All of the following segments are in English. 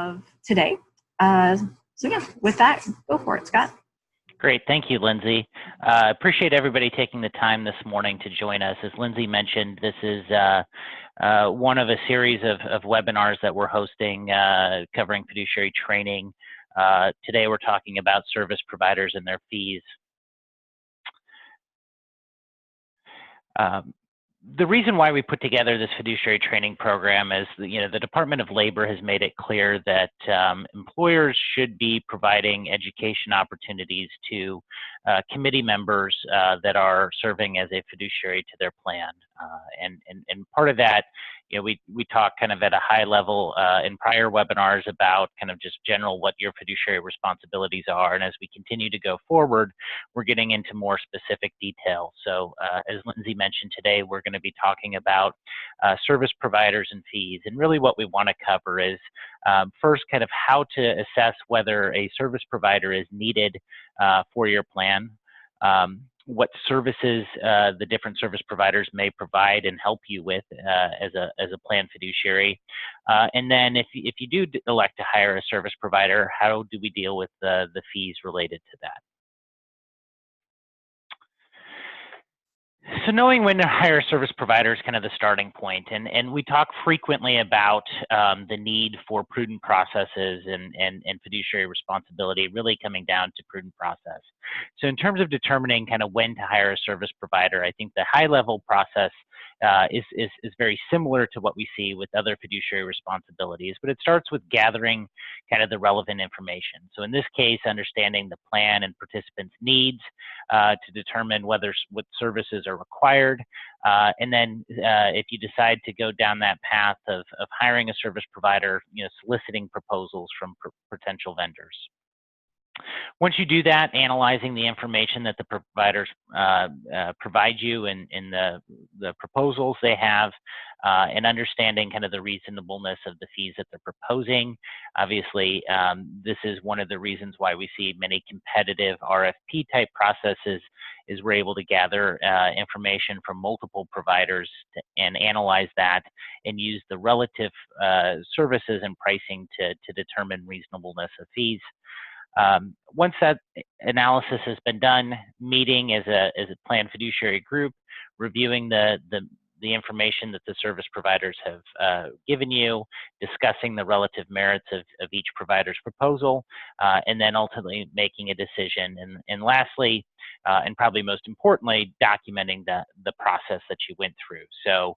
of today. So yeah, with that, go for it, Scott. Great, thank you, Lindsay. Appreciate everybody taking the time this morning to join us. As Lindsay mentioned, this is one of a series of webinars that we're hosting covering fiduciary training. Today we're talking about service providers and their fees. The reason why we put together this fiduciary training program is, the Department of Labor has made it clear that employers should be providing education opportunities to committee members that are serving as a fiduciary to their plan. And part of that, we talk kind of at a high level in prior webinars about kind of just general what your fiduciary responsibilities are. And as we continue to go forward, we're getting into more specific detail. So as Lindsay mentioned today, we're going to be talking about service providers and fees. And really what we want to cover is first kind of how to assess whether a service provider is needed for your plan. What services the different service providers may provide and help you with as a plan fiduciary. And then if you do elect to hire a service provider, how do we deal with the fees related to that? So knowing when to hire a service provider is kind of the starting point, and we talk frequently about the need for prudent processes and fiduciary responsibility, really coming down to prudent process. So in terms of determining kind of when to hire a service provider, I think the high-level process is very similar to what we see with other fiduciary responsibilities, but it starts with gathering kind of the relevant information. So in this case, understanding the plan and participants' needs to determine what services are required. And then if you decide to go down that path of hiring a service provider, soliciting proposals from potential vendors. Once you do that, analyzing the information that the providers provide you in the proposals they have, and understanding kind of the reasonableness of the fees that they're proposing. Obviously, this is one of the reasons why we see many competitive RFP type processes is we're able to gather information from multiple providers and analyze that and use the relative services and pricing to determine reasonableness of fees. Once that analysis has been done, meeting as a plan fiduciary group, reviewing the information that the service providers have given you, discussing the relative merits of each provider's proposal, and then ultimately making a decision. And lastly, and probably most importantly, documenting the process that you went through. So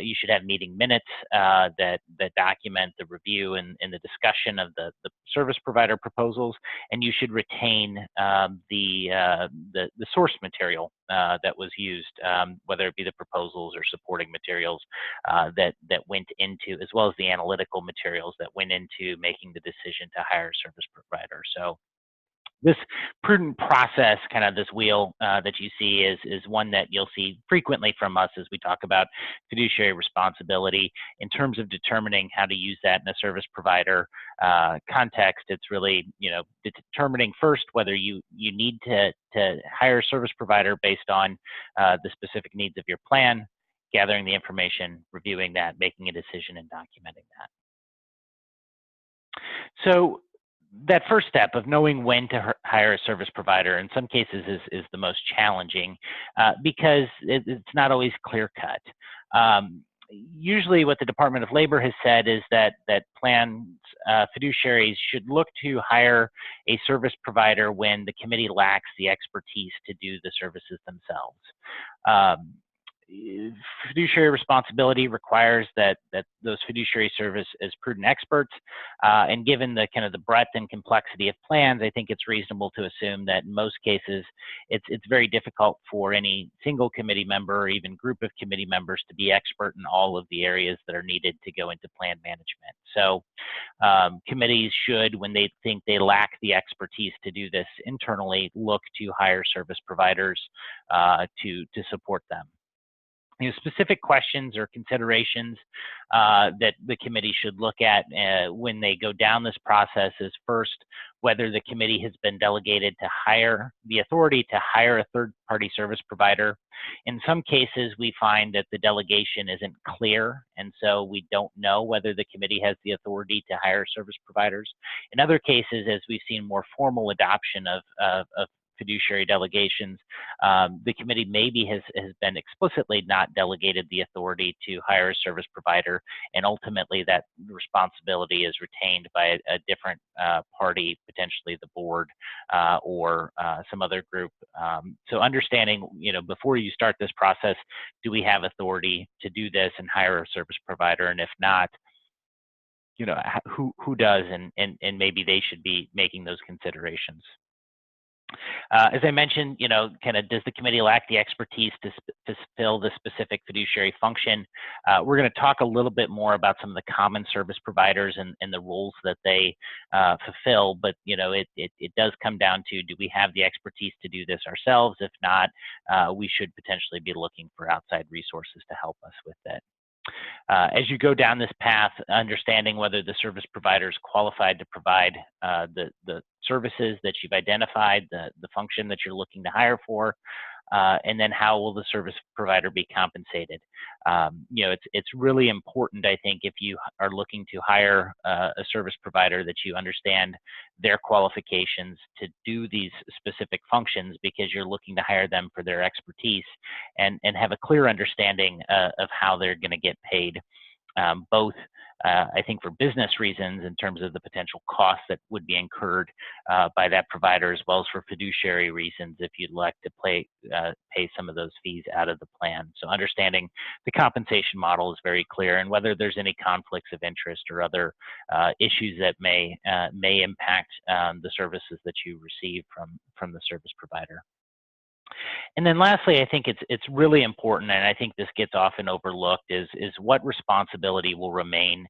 you should have meeting minutes that document the review and the discussion of the service provider proposals, and you should retain the source material that was used, whether it be the proposals or supporting materials that went into, as well as the analytical materials that went into making the decision to hire a service provider. So this prudent process, kind of this wheel that you see is one that you'll see frequently from us as we talk about fiduciary responsibility. In terms of determining how to use that in a service provider context, it's really, determining first whether you need to hire a service provider based on the specific needs of your plan, gathering the information, reviewing that, making a decision, and documenting that. So that first step of knowing when to hire a service provider in some cases is the most challenging because it's not always clear-cut. Usually what the Department of Labor has said is that plans fiduciaries should look to hire a service provider when the committee lacks the expertise to do the services themselves. Fiduciary responsibility requires that those fiduciaries serve as prudent experts, and given the kind of the breadth and complexity of plans, I think it's reasonable to assume that in most cases it's very difficult for any single committee member or even group of committee members to be expert in all of the areas that are needed to go into plan management. So committees should, when they think they lack the expertise to do this internally, look to hire service providers to support them. specific questions or considerations that the committee should look at when they go down this process is first, whether the committee has been delegated to hire the authority to hire a third-party service provider. In some cases, we find that the delegation isn't clear, and so we don't know whether the committee has the authority to hire service providers. In other cases, as we've seen more formal adoption of fiduciary delegations, the committee maybe has been explicitly not delegated the authority to hire a service provider, and ultimately that responsibility is retained by a different party, potentially the board or some other group. So understanding, before you start this process, do we have authority to do this and hire a service provider? And if not, who does, and maybe they should be making those considerations. As I mentioned, does the committee lack the expertise to fulfill the specific fiduciary function? We're going to talk a little bit more about some of the common service providers and the roles that they fulfill, but it does come down to, do we have the expertise to do this ourselves? If not, we should potentially be looking for outside resources to help us with it. As you go down this path, understanding whether the service provider is qualified to provide the services that you've identified, the function that you're looking to hire for, and then how will the service provider be compensated? It's really important, I think, if you are looking to hire a service provider, that you understand their qualifications to do these specific functions, because you're looking to hire them for their expertise, and have a clear understanding of how they're going to get paid. Both, I think, for business reasons in terms of the potential costs that would be incurred by that provider, as well as for fiduciary reasons if you'd like to pay some of those fees out of the plan. So understanding the compensation model is very clear, and whether there's any conflicts of interest or other issues that may impact the services that you receive from the service provider. And then lastly, I think it's really important, and I think this gets often overlooked, is what responsibility will remain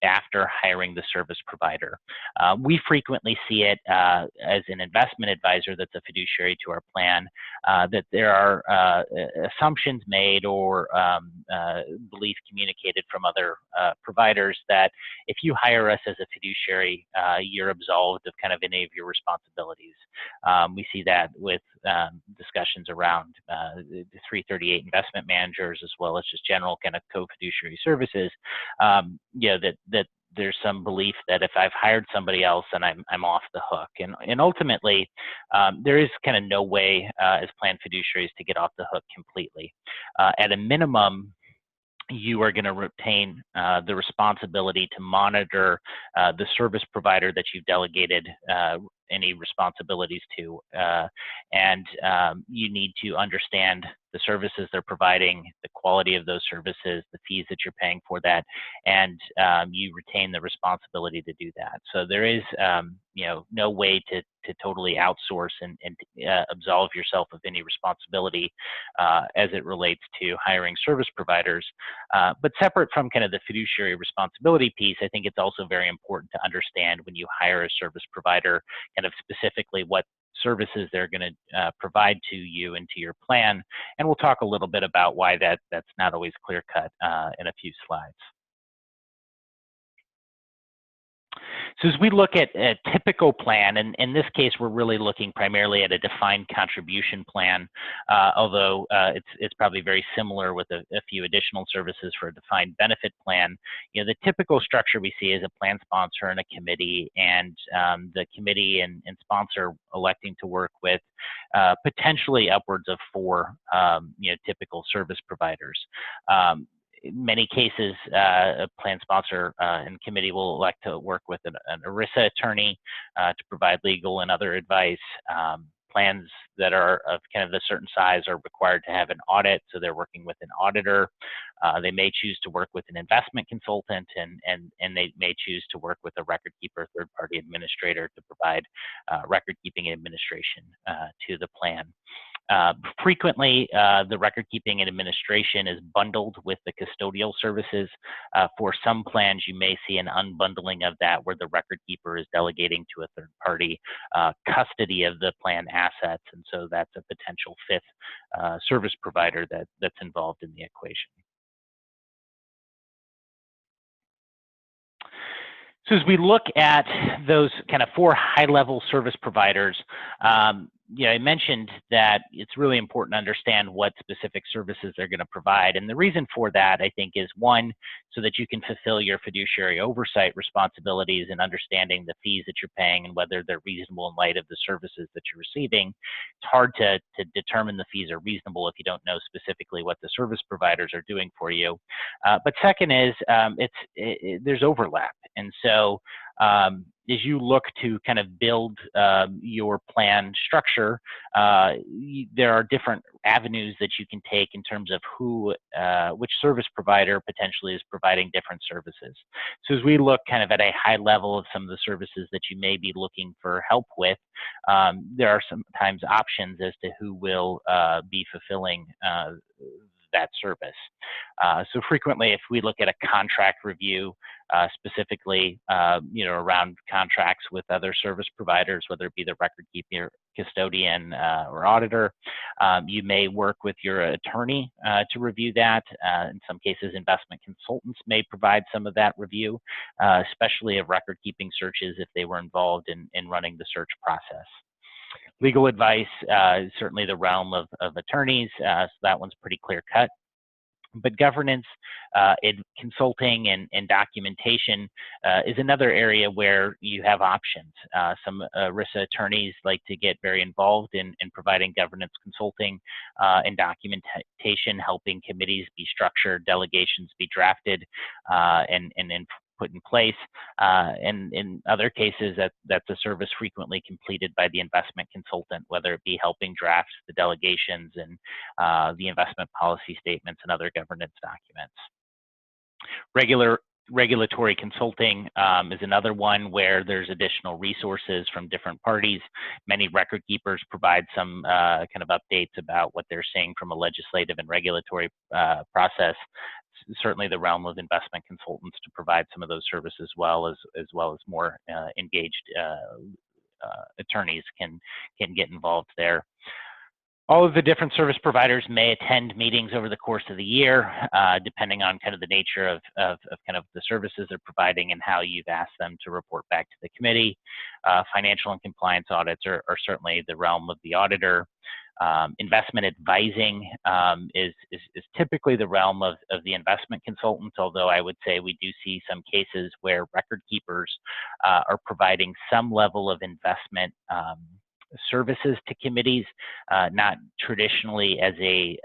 after hiring the service provider. We frequently see it as an investment advisor that's a fiduciary to our plan, that there are assumptions made or belief communicated from other providers that if you hire us as a fiduciary, you're absolved of kind of any of your responsibilities. We see that with discussions around the 338 investment managers, as well as just general kind of co-fiduciary services, that there's some belief that if I've hired somebody else, then I'm off the hook. And ultimately, there is kind of no way as plan fiduciaries to get off the hook completely. At a minimum, you are going to retain the responsibility to monitor the service provider that you've delegated any responsibilities to, and you need to understand the services they're providing, the quality of those services, the fees that you're paying for that, and you retain the responsibility to do that. So there is no way to totally outsource and absolve yourself of any responsibility as it relates to hiring service providers. But separate from kind of the fiduciary responsibility piece, I think it's also very important to understand when you hire a service provider, kind of specifically what services they're going to provide to you and to your plan. And we'll talk a little bit about why that's not always clear-cut in a few slides. So as we look at a typical plan, and in this case, we're really looking primarily at a defined contribution plan, although it's probably very similar with a few additional services for a defined benefit plan. The typical structure we see is a plan sponsor and a committee, and the committee and sponsor electing to work with potentially upwards of 4 typical service providers. In many cases, a plan sponsor and committee will elect to work with an ERISA attorney to provide legal and other advice. Plans that are of kind of a certain size are required to have an audit, so they're working with an auditor. They may choose to work with an investment consultant, and they may choose to work with a record keeper, third-party administrator to provide record keeping administration to the plan. Frequently, the record keeping and administration is bundled with the custodial services. For some plans, you may see an unbundling of that where the record keeper is delegating to a third party custody of the plan assets, and so that's a potential fifth service provider that's involved in the equation. So as we look at those kind of 4 high-level service providers, I mentioned that it's really important to understand what specific services they're going to provide. And the reason for that, I think, is one, so that you can fulfill your fiduciary oversight responsibilities and understanding the fees that you're paying and whether they're reasonable in light of the services that you're receiving. It's hard to determine the fees are reasonable if you don't know specifically what the service providers are doing for you. But second is there's overlap. And so as you look to kind of build your plan structure, there are different avenues that you can take in terms of which service provider potentially is providing different services. So as we look kind of at a high level of some of the services that you may be looking for help with, there are sometimes options as to who will be fulfilling that service. So frequently, if we look at a contract review, specifically, around contracts with other service providers, whether it be the record keeper, custodian, or auditor, you may work with your attorney to review that. In some cases, investment consultants may provide some of that review, especially of record keeping searches if they were involved in running the search process. Legal advice is certainly the realm of attorneys, so that one's pretty clear cut. But governance, consulting, and documentation is another area where you have options. Some ERISA attorneys like to get very involved in providing governance consulting and documentation, helping committees be structured, delegations be drafted, and put in place. And in other cases, that's a service frequently completed by the investment consultant, whether it be helping draft the delegations and the investment policy statements and other governance documents. Regulatory consulting is another one where there's additional resources from different parties. Many record keepers provide some kind of updates about what they're seeing from a legislative and regulatory process. Certainly the realm of investment consultants to provide some of those services as well as more engaged attorneys can get involved there. All of the different service providers may attend meetings over the course of the year, depending on kind of the nature of kind of the services they're providing and how you've asked them to report back to the committee. Financial and compliance audits are certainly the realm of the auditor. Investment advising is typically the realm of the investment consultants, although I would say we do see some cases where record keepers are providing some level of investment services to committees, not traditionally as a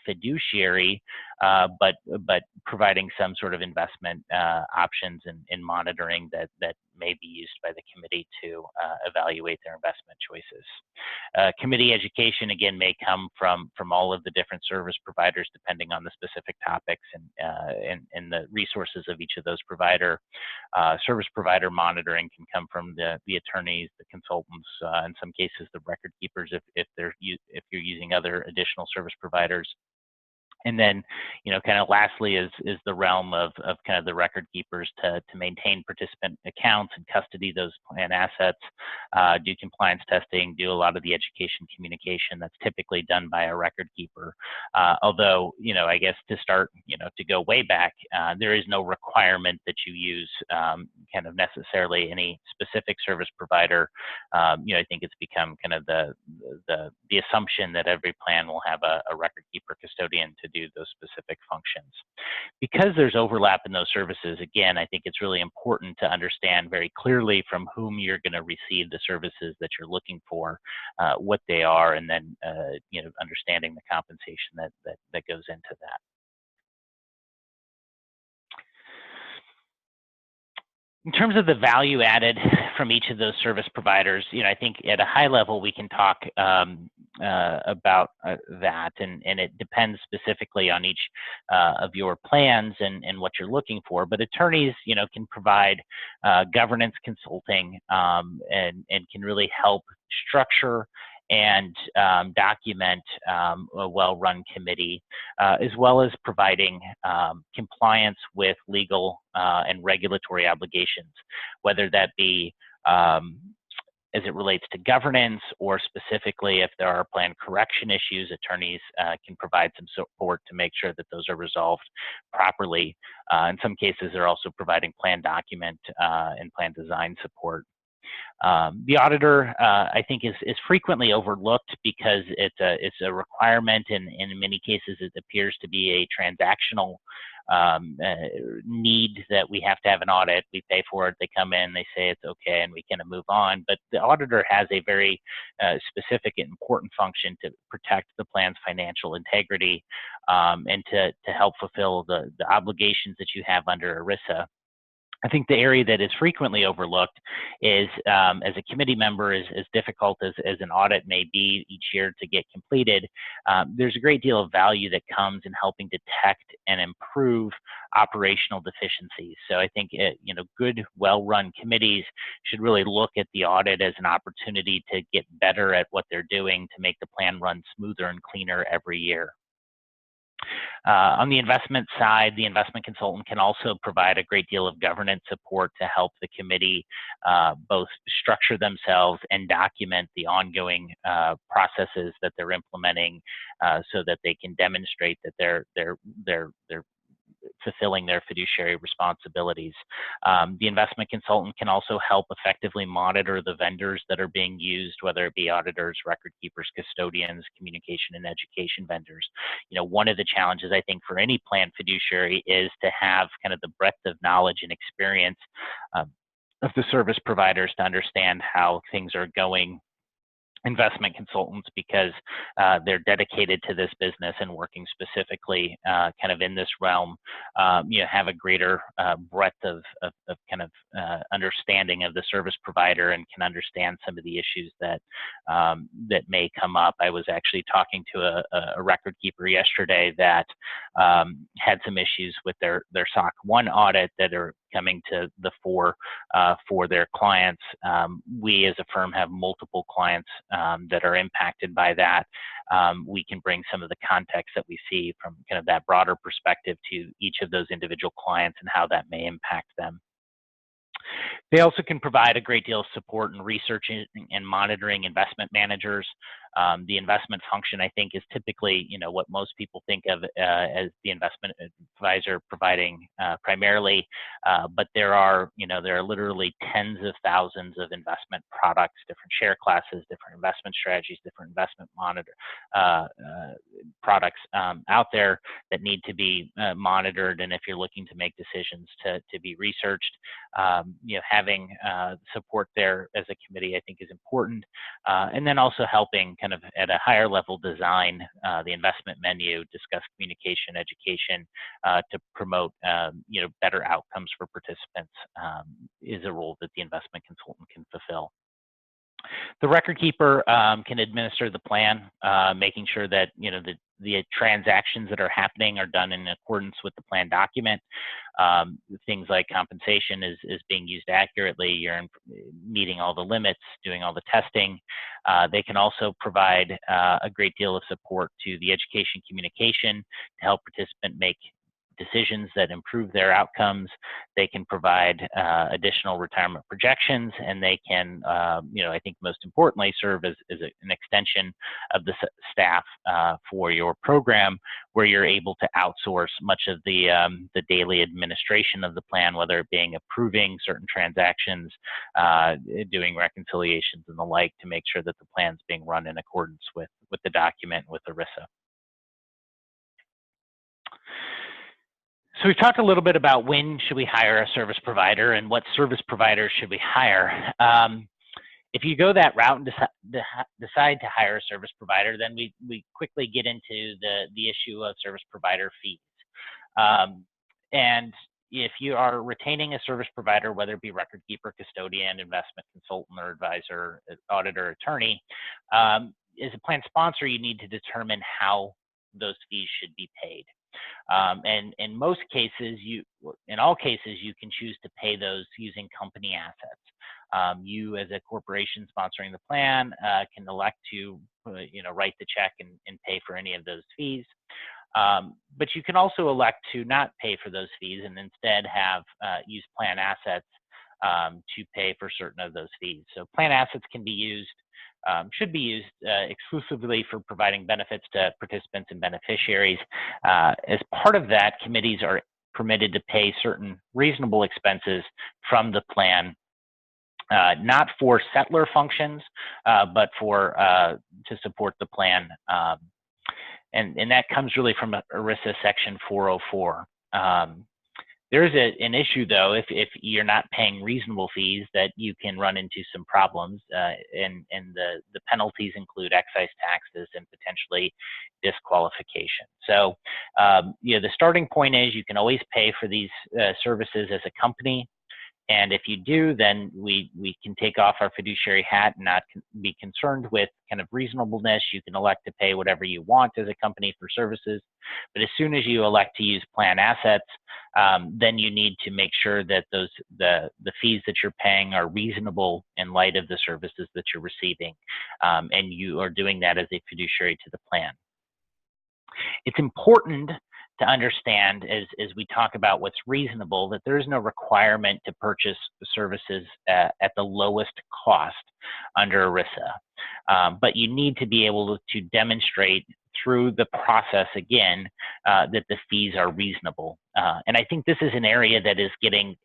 fiduciary, but providing some sort of investment options and monitoring that may be used by the committee to evaluate their investment choices. Committee education, again, may come from all of the different service providers, depending on the specific topics and the resources of each of those provider. Service provider monitoring can come from the attorneys, the consultants, in some cases the record keepers if you're using other additional service providers. And then, kind of lastly is the realm of kind of the record keepers to maintain participant accounts and custody those plan assets, do compliance testing, do a lot of the education communication that's typically done by a record keeper. Although, I guess to start, to go way back, there is no requirement that you use kind of necessarily any specific service provider. I think it's become kind of the assumption that every plan will have a record keeper custodian to do those specific functions. Because there's overlap in those services, again, I think it's really important to understand very clearly from whom you're going to receive the services that you're looking for, what they are, and then understanding the compensation that goes into that. In terms of the value added from each of those service providers, I think at a high level we can talk about that, and it depends specifically on each of your plans and what you're looking for. But attorneys, can provide governance consulting and can really help structure and document a well-run committee, as well as providing compliance with legal and regulatory obligations, whether that be as it relates to governance, or specifically if there are plan correction issues, attorneys can provide some support to make sure that those are resolved properly. In some cases, they're also providing plan document and plan design support. The auditor, I think, is frequently overlooked because it's a requirement, and in many cases it appears to be a transactional need that we have to have an audit. We pay for it, they come in, they say it's okay, and we kind of move on. But the auditor has a very specific and important function to protect the plan's financial integrity, and to help fulfill the obligations that you have under ERISA. I think the area that is frequently overlooked is, as a committee member, as difficult as an audit may be each year to get completed, there's a great deal of value that comes in helping detect and improve operational deficiencies. So I think good, well-run committees should really look at the audit as an opportunity to get better at what they're doing to make the plan run smoother and cleaner every year. On the investment side, the investment consultant can also provide a great deal of governance support to help the committee both structure themselves and document the ongoing processes that they're implementing, so that they can demonstrate that they're fulfilling their fiduciary responsibilities. The investment consultant can also help effectively monitor the vendors that are being used, whether it be auditors, record keepers, custodians, communication and education vendors. One of the challenges, I think, for any plan fiduciary is to have kind of the breadth of knowledge and experience of the service providers to understand how things are going. Investment consultants, because they're dedicated to this business and working specifically kind of in this realm, have a greater breadth of kind of understanding of the service provider, and can understand some of the issues that that may come up. I was actually talking to a record keeper yesterday that had some issues with their SOC 1 audit that are coming to the fore for their clients. We as a firm have multiple clients that are impacted by that. We can bring some of the context that we see from kind of that broader perspective to each of those individual clients and how that may impact them. They also can provide a great deal of support in researching and monitoring investment managers. The investment function, I think, is typically, what most people think of as the investment advisor providing primarily, but there are literally tens of thousands of investment products, different share classes, different investment strategies, different investment products out there that need to be monitored. And if you're looking to make decisions to be researched, having support there as a committee, I think, is important. And then also helping kind of at a higher level design the investment menu, discuss communication, education to promote better outcomes for participants is a role that the investment consultant can fulfill. The record keeper can administer the plan, making sure that the transactions that are happening are done in accordance with the plan document. Things like compensation is being used accurately, you're meeting all the limits, doing all the testing. They can also provide a great deal of support to the education communication to help participant make decisions that improve their outcomes. They can provide additional retirement projections, and they can, I think most importantly, serve as an extension of the staff for your program, where you're able to outsource much of the daily administration of the plan, whether it being approving certain transactions, doing reconciliations and the like, to make sure that the plan's being run in accordance with the document, with ERISA. So we've talked a little bit about when should we hire a service provider and what service providers should we hire. If you go that route and decide to hire a service provider, then we quickly get into the issue of service provider fees. And if you are retaining a service provider, whether it be record keeper, custodian, investment consultant, or advisor, auditor, attorney, as a plan sponsor, you need to determine how those fees should be paid. And in most cases, in all cases, you can choose to pay those using company assets. You, as a corporation sponsoring the plan, can elect to, write the check and pay for any of those fees. But you can also elect to not pay for those fees and instead have use plan assets to pay for certain of those fees. So plan assets can be used, should be used exclusively for providing benefits to participants and beneficiaries. As part of that, committees are permitted to pay certain reasonable expenses from the plan, not for settler functions, but for to support the plan. And that comes really from ERISA Section 404. There is an issue, though, if you're not paying reasonable fees, that you can run into some problems, and the penalties include excise taxes and potentially disqualification. So, the starting point is you can always pay for these services as a company. And if you do, then we can take off our fiduciary hat and not be concerned with kind of reasonableness. You can elect to pay whatever you want as a company for services. But as soon as you elect to use plan assets, then you need to make sure that the fees that you're paying are reasonable in light of the services that you're receiving. And you are doing that as a fiduciary to the plan. It's important to understand, as we talk about what's reasonable, that there is no requirement to purchase services at the lowest cost under ERISA. But you need to be able to demonstrate through the process, again, that the fees are reasonable. And I think this is an area that is getting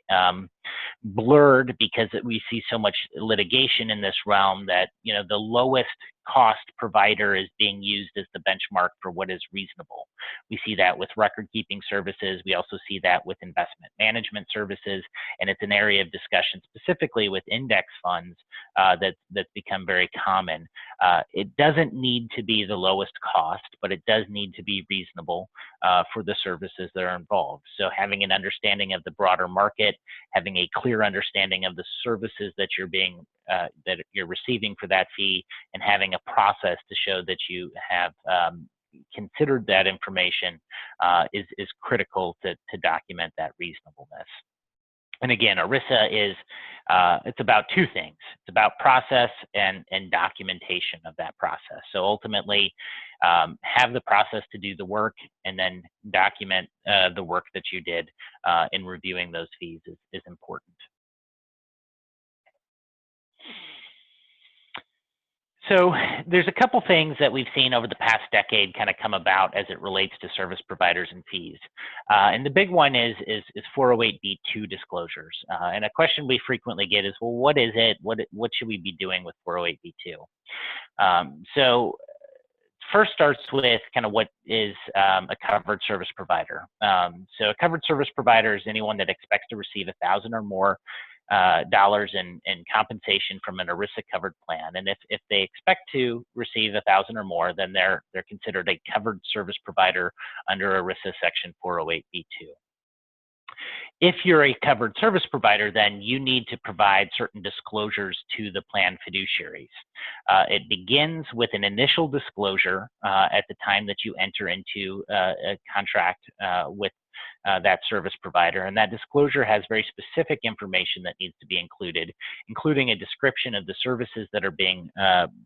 blurred because we see so much litigation in this realm that, the lowest cost provider is being used as the benchmark for what is reasonable. We see that with record-keeping services. We also see that with investment management services, and it's an area of discussion specifically with index funds that's become very common. It doesn't need to be the lowest cost, but it does need to be reasonable for the services that are involved. So having an understanding of the broader market, having a clear understanding of the services that you're receiving for that fee, and having a process to show that you have considered that information is critical to document that reasonableness. And again, ERISA is, it's about two things. It's about process and documentation of that process. So ultimately, have the process to do the work and then document the work that you did in reviewing those fees is important. So there's a couple things that we've seen over the past decade kind of come about as it relates to service providers and fees. And the big one is 408B2 disclosures. And a question we frequently get is, well, what is it? What should we be doing with 408B2? So first starts with kind of what is a covered service provider. So a covered service provider is anyone that expects to receive $1,000 or more dollars in compensation from an ERISA covered plan. And if they expect to receive $1,000 or more, then they're considered a covered service provider under ERISA Section 408B2. If you're a covered service provider, then you need to provide certain disclosures to the plan fiduciaries. It begins with an initial disclosure at the time that you enter into a contract with that service provider, and that disclosure has very specific information that needs to be included, including a description of the services that are being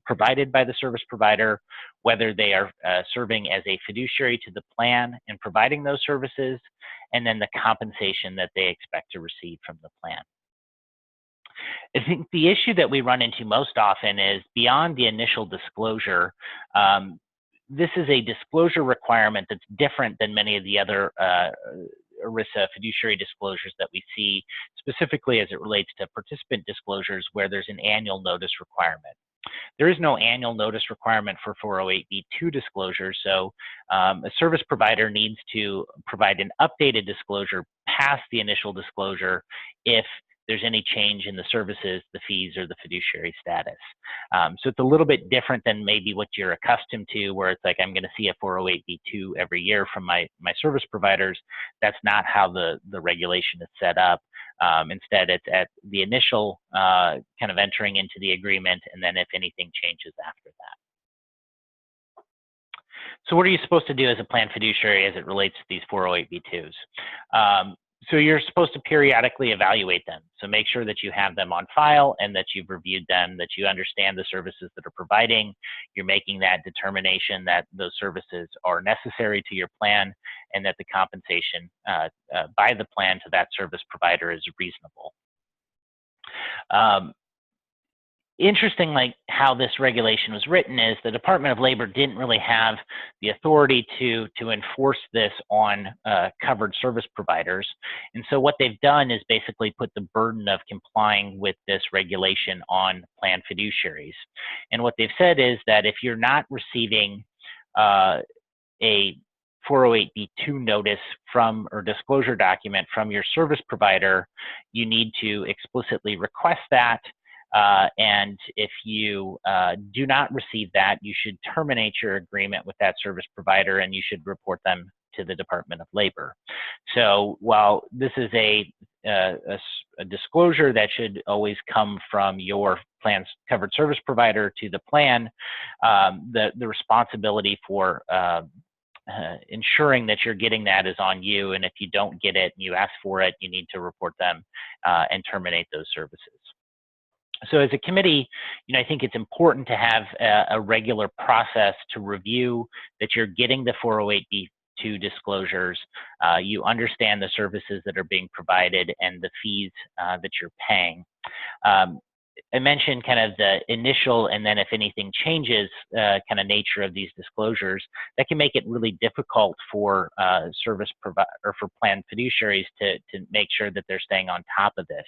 provided by the service provider, whether they are serving as a fiduciary to the plan and providing those services, and then the compensation that they expect to receive from the plan. I think the issue that we run into most often is beyond the initial disclosure. This is a disclosure requirement that's different than many of the other ERISA fiduciary disclosures that we see, specifically as it relates to participant disclosures where there's an annual notice requirement. There is no annual notice requirement for 408B2 disclosures, so a service provider needs to provide an updated disclosure past the initial disclosure if there's any change in the services, the fees, or the fiduciary status. So it's a little bit different than maybe what you're accustomed to, where it's like, I'm going to see a 408B2 every year from my service providers. That's not how the regulation is set up. Instead, it's at the initial kind of entering into the agreement, and then if anything changes after that. So what are you supposed to do as a plan fiduciary as it relates to these 408b2s? So you're supposed to periodically evaluate them. So make sure that you have them on file and that you've reviewed them, that you understand the services that are providing. You're making that determination that those services are necessary to your plan and that the compensation by the plan to that service provider is reasonable. Interesting, like how this regulation was written is the Department of Labor didn't really have the authority to enforce this on covered service providers. And so what they've done is basically put the burden of complying with this regulation on plan fiduciaries. And what they've said is that if you're not receiving a 408b2 notice from or disclosure document from your service provider, you need to explicitly request that. And if you do not receive that, you should terminate your agreement with that service provider and you should report them to the Department of Labor. So while this is a disclosure that should always come from your plan's covered service provider to the plan, the responsibility for ensuring that you're getting that is on you. And if you don't get it and you ask for it, you need to report them and terminate those services. So as a committee, I think it's important to have a regular process to review that you're getting the 408b2 disclosures, you understand the services that are being provided and the fees that you're paying. I mentioned kind of the initial and then if anything changes kind of nature of these disclosures, that can make it really difficult for service provider or for plan fiduciaries to make sure that they're staying on top of this.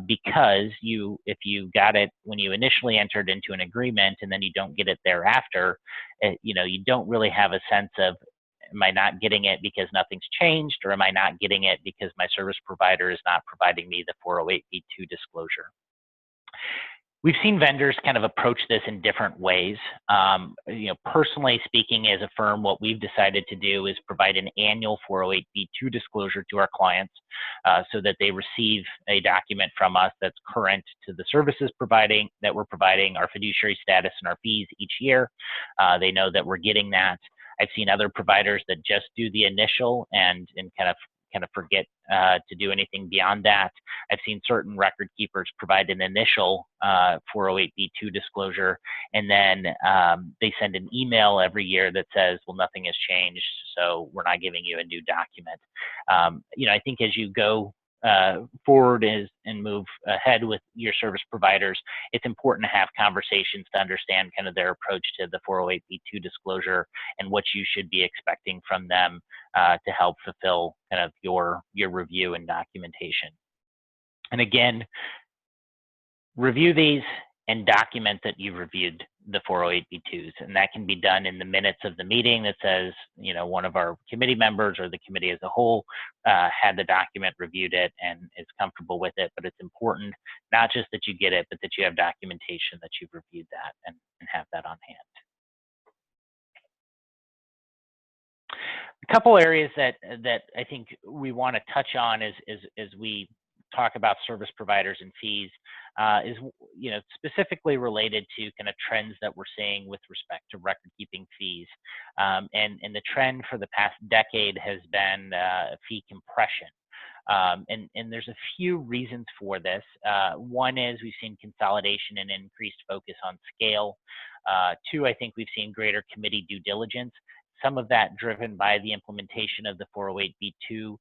Because if you got it when you initially entered into an agreement and then you don't get it thereafter, you don't really have a sense of, am I not getting it because nothing's changed, or am I not getting it because my service provider is not providing me the 408b2 disclosure? We've seen vendors kind of approach this in different ways. Personally speaking, as a firm, what we've decided to do is provide an annual 408b2 disclosure to our clients so that they receive a document from us that's current to the services that we're providing, our fiduciary status and our fees each year. They know that we're getting that. I've seen other providers that just do the initial and kind of forget to do anything beyond that. I've seen certain record keepers provide an initial 408b2 disclosure, and then they send an email every year that says, well, nothing has changed, so we're not giving you a new document. I think as you go forward and move ahead with your service providers, it's important to have conversations to understand kind of their approach to the 408b2 disclosure and what you should be expecting from them to help fulfill kind of your review and documentation. And again, review these and document that you've reviewed the 408b2s, and that can be done in the minutes of the meeting that says, one of our committee members or the committee as a whole had the document, reviewed it, and is comfortable with it. But it's important not just that you get it, but that you have documentation that you've reviewed that and have that on hand. A couple areas that I think we want to touch on as we talk about service providers and fees is specifically related to kind of trends that we're seeing with respect to record keeping fees, and the trend for the past decade has been fee compression. And there's a few reasons for this. One is we've seen consolidation and increased focus on scale. Two, I think we've seen greater committee due diligence. Some of that driven by the implementation of the 408b2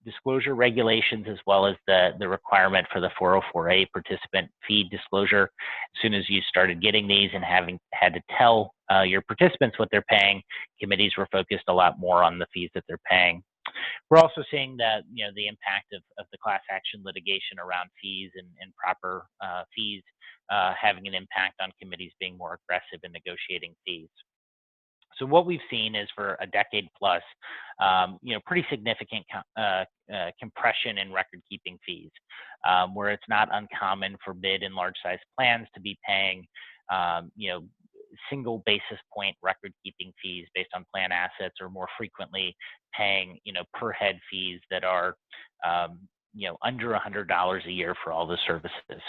disclosure regulations, as well as the requirement for the 404a participant fee disclosure. As soon as you started getting these and having had to tell your participants what they're paying, committees were focused a lot more on the fees that they're paying. We're also seeing that the impact of the class action litigation around fees and proper fees having an impact on committees being more aggressive in negotiating fees. So what we've seen is for a decade plus, pretty significant compression in record keeping fees, where it's not uncommon for mid and large size plans to be paying, single basis point record keeping fees based on plan assets, or more frequently paying, per head fees that are, under $100 a year for all the services.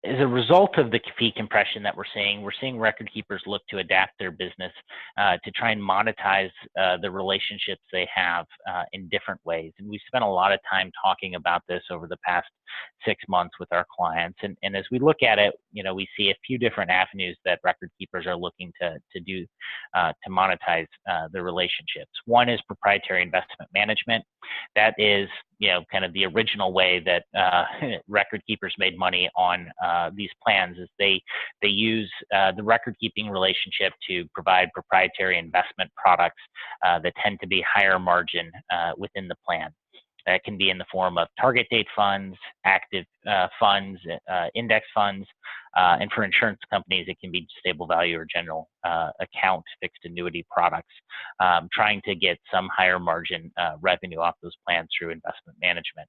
as a result of the fee compression that we're seeing record keepers look to adapt their business to try and monetize the relationships they have in different ways. And we've spent a lot of time talking about this over the past 6 months with our clients. And as we look at it, we see a few different avenues that record keepers are looking to do to monetize the relationships. One is proprietary investment management. That is, kind of the original way that record keepers made money on these plans, is they use the record keeping relationship to provide proprietary investment products that tend to be higher margin within the plan. That can be in the form of target date funds, active funds, index funds, and for insurance companies, it can be stable value or general account fixed annuity products, trying to get some higher margin revenue off those plans through investment management.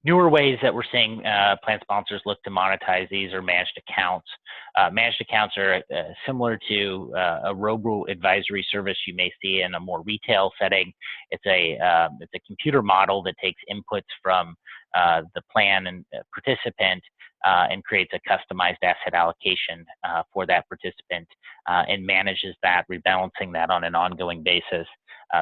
Newer ways that we're seeing plan sponsors look to monetize these are managed accounts. Managed accounts are similar to a robo-advisory service you may see in a more retail setting. It's a computer model that takes inputs from the plan and participant and creates a customized asset allocation for that participant and manages that, rebalancing that on an ongoing basis.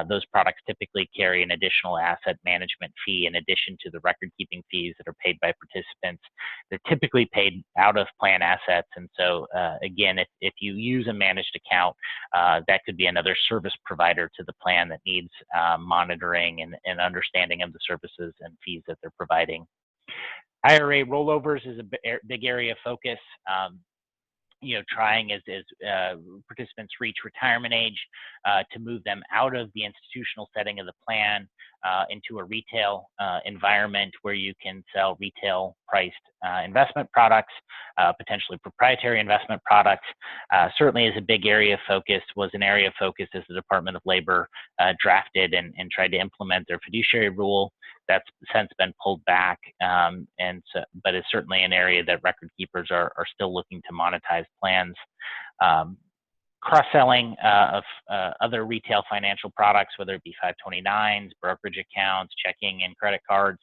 Those products typically carry an additional asset management fee in addition to the record keeping fees that are paid by participants. They're typically paid out of plan assets. And so again, if you use a managed account, that could be another service provider to the plan that needs monitoring and understanding of the services and fees that they're providing. IRA rollovers is a big area of focus. Trying as participants reach retirement age to move them out of the institutional setting of the plan into a retail environment where you can sell retail priced investment products, potentially proprietary investment products. Certainly is a big area of focus, was an area of focus as the Department of Labor drafted and tried to implement their fiduciary rule. That's since been pulled back, but it's certainly an area that record keepers are still looking to monetize plans. Cross-selling of other retail financial products, whether it be 529s, brokerage accounts, checking and credit cards,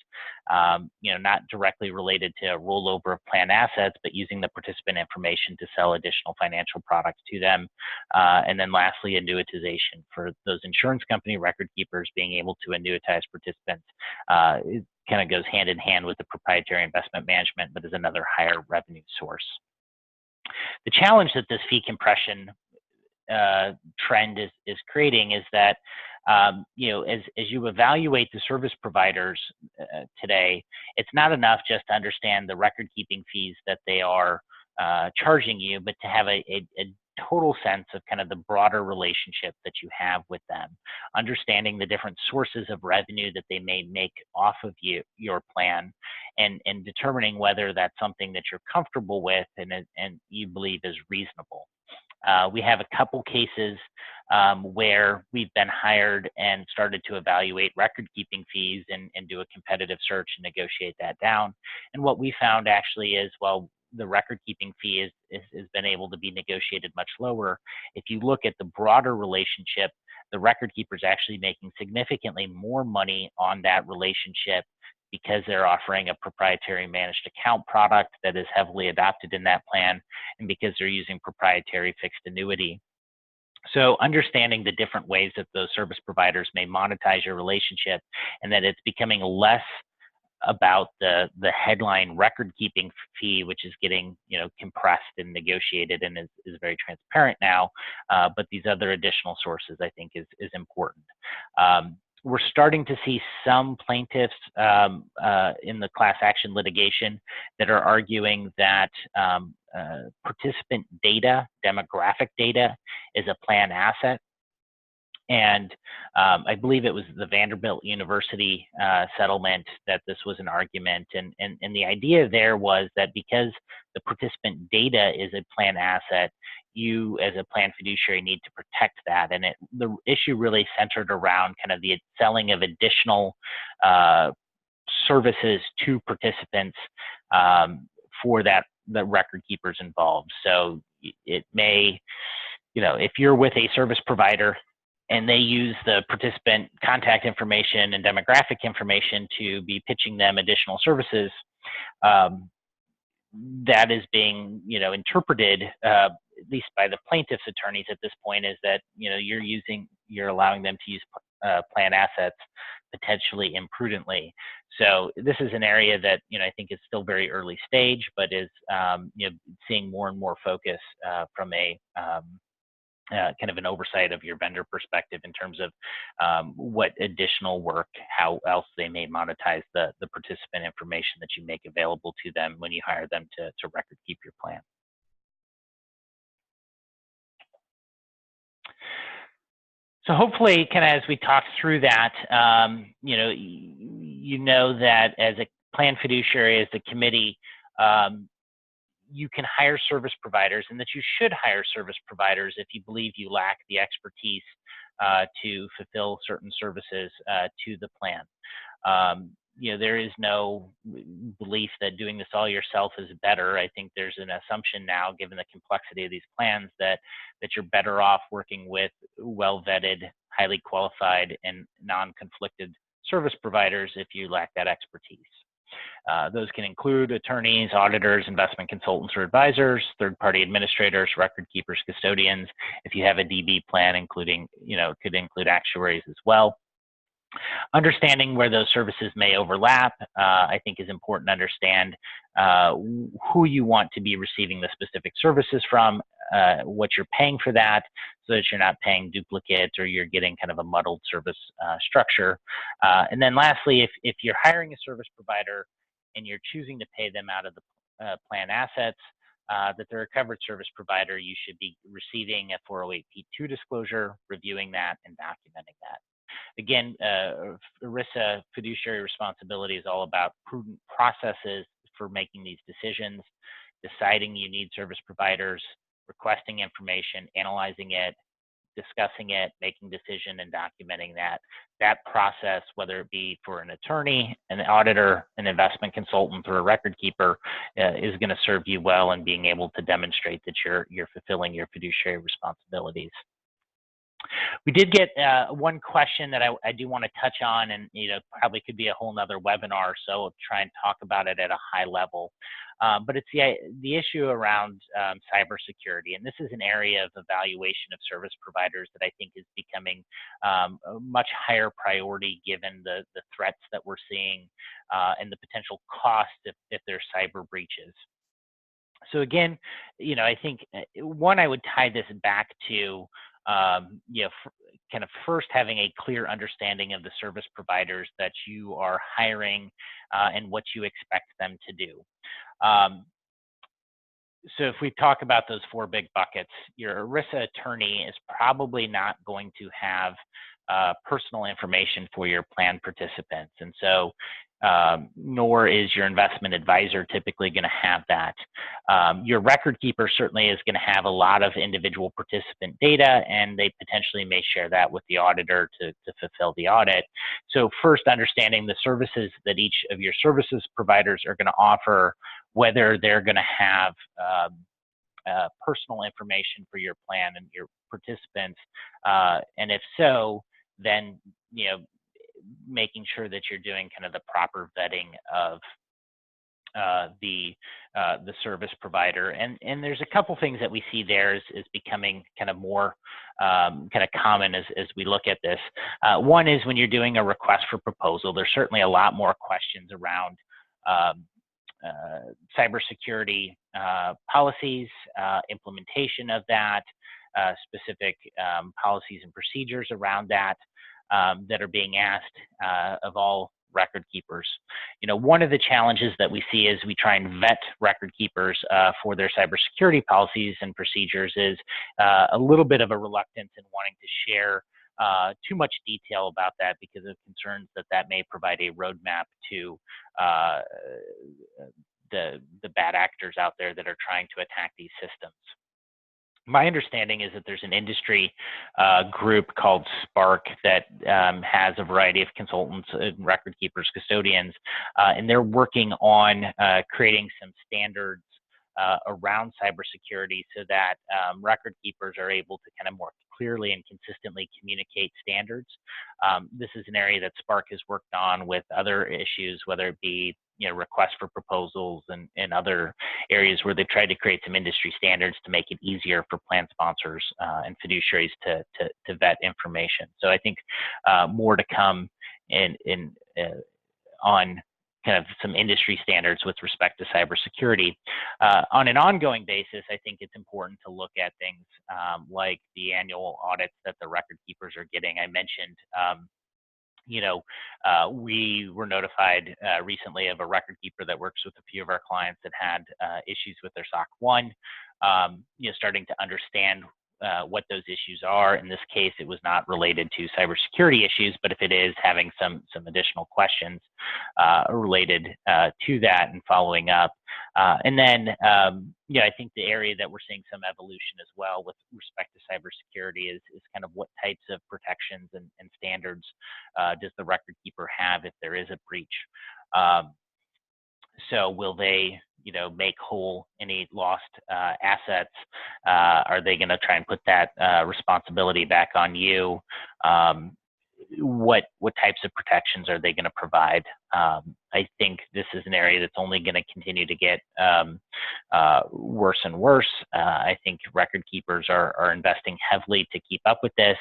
not directly related to a rollover of plan assets, but using the participant information to sell additional financial products to them. And then lastly, annuitization for those insurance company record keepers being able to annuitize participants. It kind of goes hand in hand with the proprietary investment management, but is another higher revenue source. The challenge that this fee compression trend is creating is that as you evaluate the service providers today, it's not enough just to understand the record keeping fees that they are charging you, but to have a total sense of kind of the broader relationship that you have with them, understanding the different sources of revenue that they may make off of your plan, and determining whether that's something that you're comfortable with and you believe is reasonable. We have a couple cases where we've been hired and started to evaluate record keeping fees and do a competitive search and negotiate that down. And what we found actually is, well, the record keeping fee has been able to be negotiated much lower. If you look at the broader relationship, the record keeper is actually making significantly more money on that relationship because they're offering a proprietary managed account product that is heavily adopted in that plan, and because they're using proprietary fixed annuity. So understanding the different ways that those service providers may monetize your relationship, and that it's becoming less about the headline record keeping fee, which is getting compressed and negotiated and is very transparent now, but these other additional sources I think is important. We're starting to see some plaintiffs in the class action litigation that are arguing that participant data, demographic data, is a plan asset. And I believe it was the Vanderbilt University settlement that this was an argument. And the idea there was that because the participant data is a plan asset, you as a plan fiduciary need to protect that. And the issue really centered around kind of the selling of additional services to participants for the record keepers involved. So it may, if you're with a service provider and they use the participant contact information and demographic information to be pitching them additional services, that is being, interpreted, at least by the plaintiff's attorneys at this point, is that, you're allowing them to use plan assets potentially imprudently. So this is an area that, I think is still very early stage, but is, seeing more and more focus from a kind of an oversight of your vendor perspective in terms of what additional work, how else they may monetize the participant information that you make available to them when you hire them to record keep your plan. So hopefully, kind of as we talk through that, you know that as a plan fiduciary, as the committee, you can hire service providers, and that you should hire service providers if you believe you lack the expertise to fulfill certain services to the plan. There is no belief that doing this all yourself is better. I think there's an assumption now, given the complexity of these plans, that you're better off working with well-vetted, highly qualified, and non-conflicted service providers if you lack that expertise. Those can include attorneys, auditors, investment consultants or advisors, third-party administrators, record keepers, custodians. If you have a DB plan, including, could include actuaries as well. Understanding where those services may overlap, I think, is important to understand who you want to be receiving the specific services from, what you're paying for that, so that you're not paying duplicates or you're getting kind of a muddled service structure. And then lastly, if you're hiring a service provider and you're choosing to pay them out of the plan assets, that they're a covered service provider, you should be receiving a 408(b)(2) disclosure, reviewing that, and documenting that. Again, ERISA fiduciary responsibility is all about prudent processes for making these decisions, deciding you need service providers, requesting information, analyzing it, discussing it, making decision, and documenting that. That process, whether it be for an attorney, an auditor, an investment consultant, or a record keeper, is going to serve you well in being able to demonstrate that you're fulfilling your fiduciary responsibilities. We did get one question that I do want to touch on, and probably could be a whole nother webinar, so I'll try and talk about it at a high level. But it's the issue around cybersecurity, and this is an area of evaluation of service providers that I think is becoming a much higher priority given the threats that we're seeing and the potential cost if there's cyber breaches. So again, I think one, I would tie this back to kind of first having a clear understanding of the service providers that you are hiring and what you expect them to do. So if we talk about those four big buckets, your ERISA attorney is probably not going to have personal information for your plan participants. And so nor is your investment advisor typically going to have that. Your record keeper certainly is going to have a lot of individual participant data, and they potentially may share that with the auditor to fulfill the audit. So first, understanding the services that each of your services providers are going to offer, whether they're going to have personal information for your plan and your participants, and if so, then making sure that you're doing kind of the proper vetting of the service provider. And there's a couple things that we see there is becoming kind of more kind of common as we look at this. One is when you're doing a request for proposal, there's certainly a lot more questions around cybersecurity policies, implementation of that, specific policies and procedures around that that are being asked of all record keepers. One of the challenges that we see as we try and vet record keepers for their cybersecurity policies and procedures is a little bit of a reluctance in wanting to share too much detail about that because of concerns that may provide a roadmap to the bad actors out there that are trying to attack these systems. My understanding is that there's an industry group called Spark that has a variety of consultants, record keepers, custodians, and they're working on creating some standards around cybersecurity so that record keepers are able to kind of more clearly and consistently communicate standards. This is an area that Spark has worked on with other issues, whether it be requests for proposals and other areas where they've tried to create some industry standards to make it easier for plan sponsors and fiduciaries to vet information. So I think more to come on kind of some industry standards with respect to cybersecurity. On an ongoing basis, I think it's important to look at things like the annual audits that the record keepers are getting. I mentioned we were notified recently of a record keeper that works with a few of our clients that had issues with their SOC 1, starting to understand what those issues are. In this case, it was not related to cybersecurity issues, but if it is, having some additional questions related to that and following up. And then, I think the area that we're seeing some evolution as well with respect to cybersecurity is kind of what types of protections and standards does the record keeper have if there is a breach. So will they make whole any lost assets? Are they going to try and put that responsibility back on you? What types of protections are they going to provide? I think this is an area that's only going to continue to get worse and worse. I think record keepers are investing heavily to keep up with this,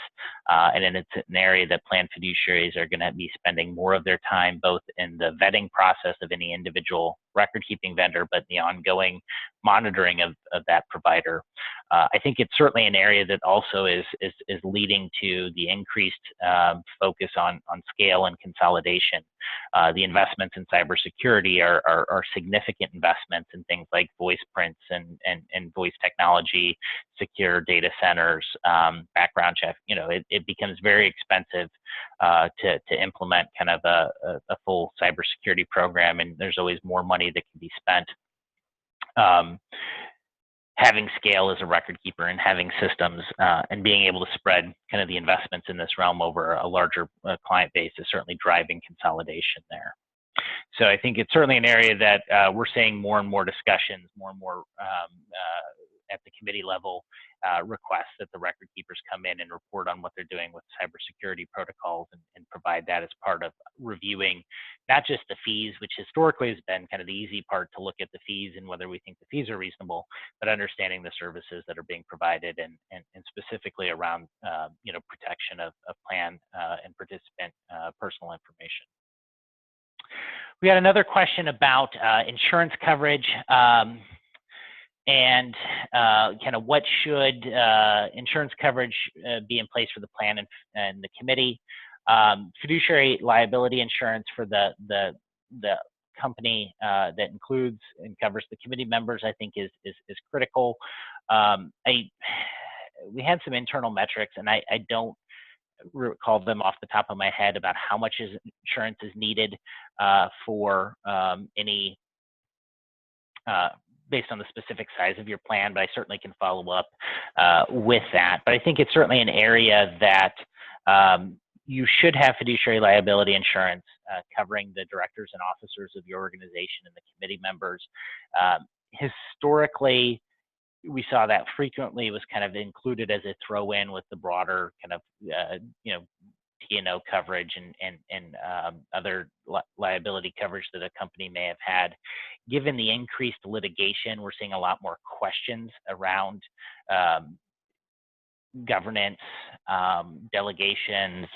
and then it's an area that plan fiduciaries are going to be spending more of their time, both in the vetting process of any individual record keeping vendor, but the ongoing monitoring of that provider. I think it's certainly an area that also is leading to the increased focus on scale and consolidation. The investments in cybersecurity are significant investments in things like voice prints and voice technology, secure data centers, background check. It becomes very expensive to implement kind of a full cybersecurity program, and there's always more money that can be spent. Having scale as a record keeper and having systems and being able to spread kind of the investments in this realm over a larger client base is certainly driving consolidation there. So I think it's certainly an area that we're seeing more and more discussions, more and more at the committee level requests that the record keepers come in and report on what they're doing with cybersecurity protocols and provide that as part of reviewing not just the fees, which historically has been kind of the easy part to look at the fees and whether we think the fees are reasonable, but understanding the services that are being provided and specifically around protection of plan and participant personal information. We had another question about insurance coverage and kind of what should insurance coverage be in place for the plan and the committee. Fiduciary liability insurance for the company that includes and covers the committee members, I think is critical. We had some internal metrics, and I don't recall them off the top of my head about how much insurance is needed for any based on the specific size of your plan, but I certainly can follow up with that. But I think it's certainly an area that you should have fiduciary liability insurance covering the directors and officers of your organization and the committee members. Historically, we saw that frequently was kind of included as a throw-in with the broader kind of T&O coverage and other liability coverage that a company may have had. Given the increased litigation, we're seeing a lot more questions around governance, delegations,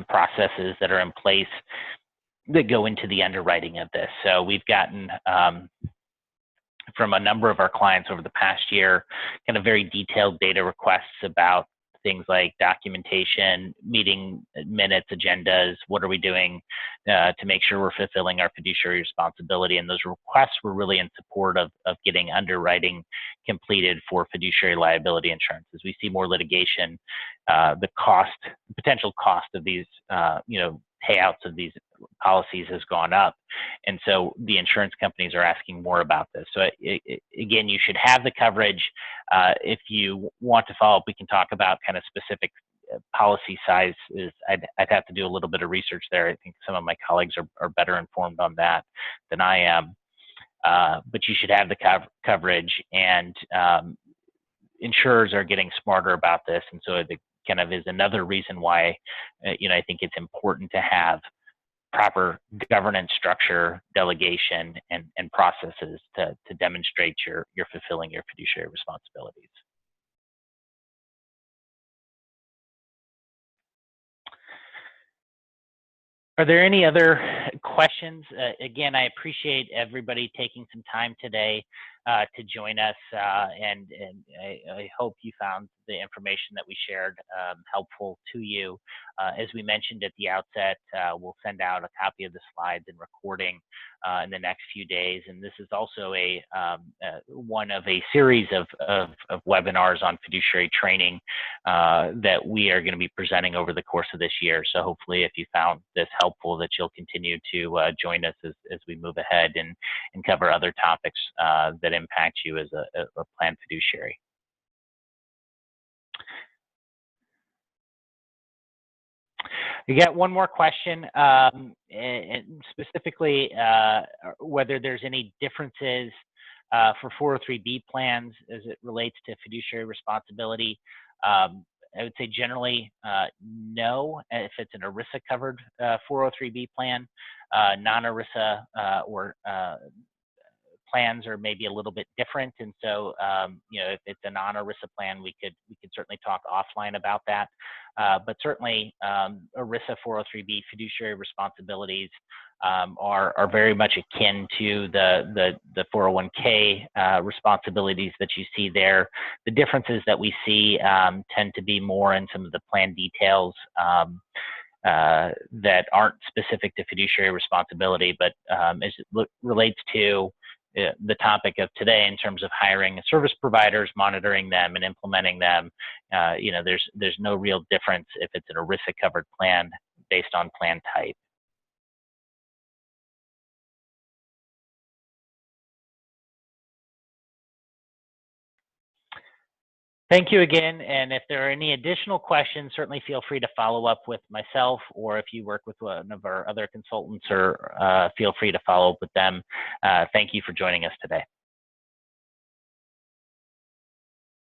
processes that are in place that go into the underwriting of this. So we've gotten from a number of our clients over the past year kind of very detailed data requests about things like documentation, meeting minutes, agendas, what are we doing to make sure we're fulfilling our fiduciary responsibility. And those requests were really in support of getting underwriting completed for fiduciary liability insurance. As we see more litigation, the potential cost of these, payouts of these policies has gone up. And so the insurance companies are asking more about this. So again, you should have the coverage. If you want to follow up, we can talk about kind of specific policy sizes. I'd have to do a little bit of research there. I think some of my colleagues are better informed on that than I am. but you should have the coverage, and insurers are getting smarter about this, and so it kind of is another reason why I think it's important to have proper governance structure, delegation, and processes to demonstrate you're fulfilling your fiduciary responsibilities. Are there any other questions? Again, I appreciate everybody taking some time today to join us, and I hope you found the information that we shared helpful to you. As we mentioned at the outset, we'll send out a copy of the slides and recording in the next few days, and this is also one of a series of webinars on fiduciary training that we are going to be presenting over the course of this year. So hopefully, if you found this helpful, that you'll continue to join us as we move ahead and cover other topics that impact you as a planned fiduciary. We got one more question, and specifically whether there's any differences for 403(b) plans as it relates to fiduciary responsibility. I would say generally no, if it's an ERISA covered 403(b) plan. Non-ERISA or plans are maybe a little bit different, and so if it's a non-ERISA plan, we could certainly talk offline about that. But certainly, ERISA 403(b) fiduciary responsibilities are very much akin to the 401(k) responsibilities that you see there. The differences that we see tend to be more in some of the plan details that aren't specific to fiduciary responsibility, but as it relates to the topic of today in terms of hiring service providers, monitoring them, and implementing them, there's no real difference if it's an ERISA covered plan based on plan type. Thank you again, and if there are any additional questions, certainly feel free to follow up with myself, or if you work with one of our other consultants, or feel free to follow up with them. Thank you for joining us today.